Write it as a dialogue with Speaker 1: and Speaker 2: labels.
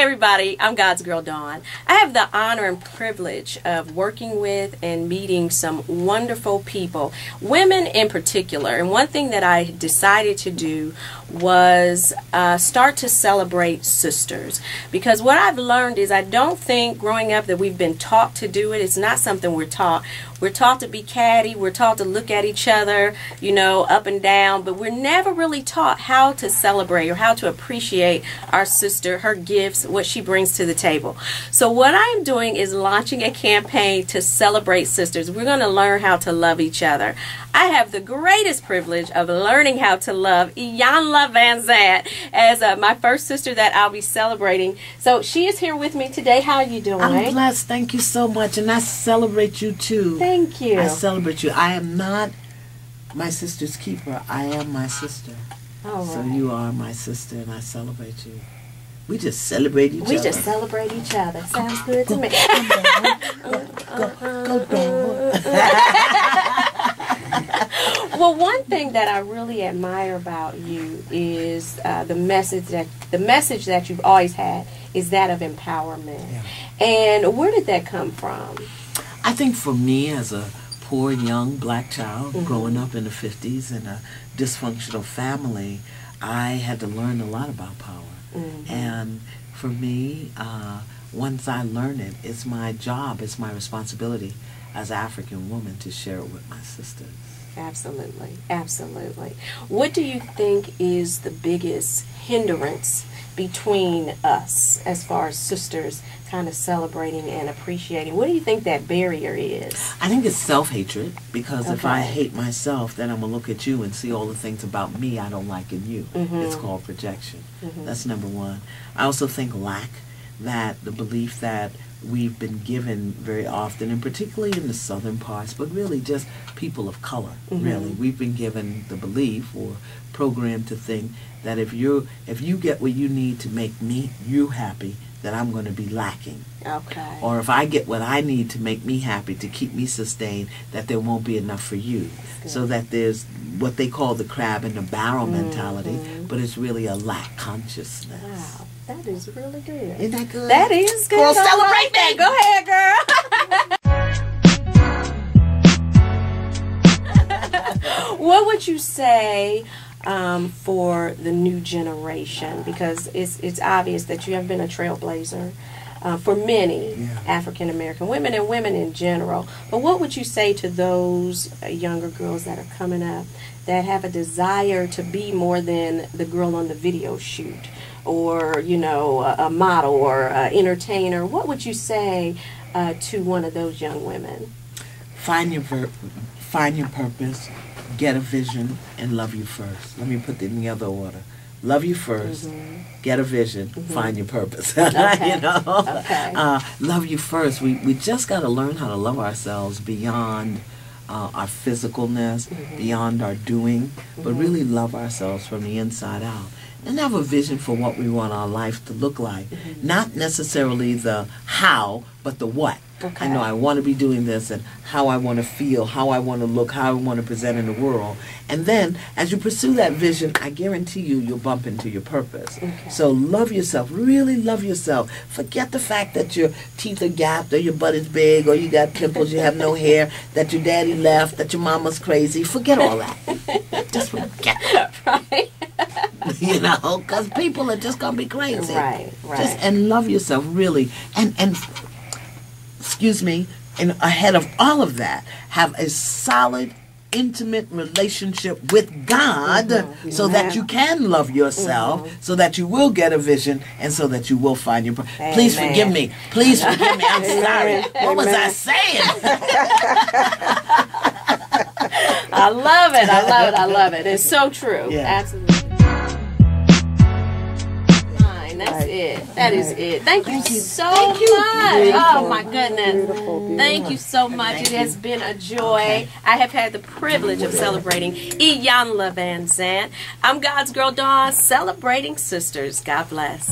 Speaker 1: everybody, I'm God's Girl Dawn. I have the honor and privilege of working with and meeting some wonderful people, women in particular. And one thing that I decided to do was start to celebrate sisters, because what I've learned is I don't think growing up that we've been taught to do it. It's not something we're taught. We're taught to be catty. We're taught to look at each other, you know, up and down, but we're never really taught how to celebrate or how to appreciate our sister, her gifts, what she brings to the table. So what I'm doing is launching a campaign to celebrate sisters. We're going to learn how to love each other. I have the greatest privilege of learning how to love Iyanla Vanzant as my first sister that I'll be celebrating. So she is here with me today. How are you doing?
Speaker 2: I'm blessed. Thank you so much. And I celebrate you too.
Speaker 1: Thank you.
Speaker 2: I celebrate you. I am not my sister's keeper. I am my sister.
Speaker 1: All right.
Speaker 2: So you are my sister and I celebrate you. We just celebrate each other.
Speaker 1: We just celebrate each other. Sounds good to me.
Speaker 2: Go Dawn.
Speaker 1: Well, one thing that I really admire about you is the message that you've always had is that of empowerment.
Speaker 2: Yeah.
Speaker 1: And where did that come from?
Speaker 2: I think for me, as a poor young black child growing up in the 50s in a dysfunctional family, I had to learn a lot about power. And for me, once I learn it, it's my job, it's my responsibility as an African woman to share it with my sisters.
Speaker 1: Absolutely, absolutely. What do you think is the biggest hindrance between us as far as sisters kind of celebrating and appreciating? What do you think that barrier is?
Speaker 2: I think it's self-hatred, because if I hate myself, then I'm going to look at you and see all the things about me I don't like in you. It's called projection. That's number one. I also think lack, that the belief that we've been given very often, and particularly in the southern parts, but really just people of color, really. We've been given the belief or programmed to think that if you get what you need to make you happy, that I'm going to be lacking.
Speaker 1: Okay.
Speaker 2: Or if I get what I need to make me happy, to keep me sustained, that there won't be enough for you. So that there's what they call the crab in the barrel mentality, but it's really a lack consciousness.
Speaker 1: Wow. That is really good.
Speaker 2: Isn't that good?
Speaker 1: That is good.
Speaker 2: Girl, celebrate me.
Speaker 1: Go ahead, girl. What would you say for the new generation? Because it's obvious that you have been a trailblazer for many African American women and women in general. But what would you say to those younger girls that are coming up that have a desire to be more than the girl on the video shoot, or, you know, a model or an entertainer? What would you say to one of those young women?
Speaker 2: Find your purpose, get a vision, and love you first. Let me put it in the other order. Love you first, get a vision, find your purpose.
Speaker 1: Okay.
Speaker 2: You know?
Speaker 1: Okay.
Speaker 2: Love you first. We just got to learn how to love ourselves beyond our physicalness, beyond our doing, but really love ourselves from the inside out. And have a vision for what we want our life to look like. Not necessarily the how, but the what.
Speaker 1: Okay.
Speaker 2: I know I want to be doing this, and how I want to feel, how I want to look, how I want to present in the world. And then, as you pursue that vision, I guarantee you'll bump into your purpose. So love yourself. Really love yourself. Forget the fact that your teeth are gapped, or your butt is big, or you got pimples, you have no hair, that your daddy left, that your mama's crazy. Forget all that. Just forget it.
Speaker 1: Right.
Speaker 2: You know, because people are just gonna be crazy.
Speaker 1: Right.
Speaker 2: And love yourself, really, and excuse me, and ahead of all of that, have a solid, intimate relationship with God, so that you can love yourself, so that you will get a vision, and so that you will find your. Please forgive me. Please forgive me. I'm sorry. What was I saying?
Speaker 1: I love it. I love it. I love it. It's so true.
Speaker 2: Yeah.
Speaker 1: Absolutely. That's it. That is it. Thank you so much. Oh my goodness. Thank you so much. It has been a joy. I have had the privilege of celebrating Iyanla Vanzant. I'm God's Girl Dawn, celebrating sisters. God bless.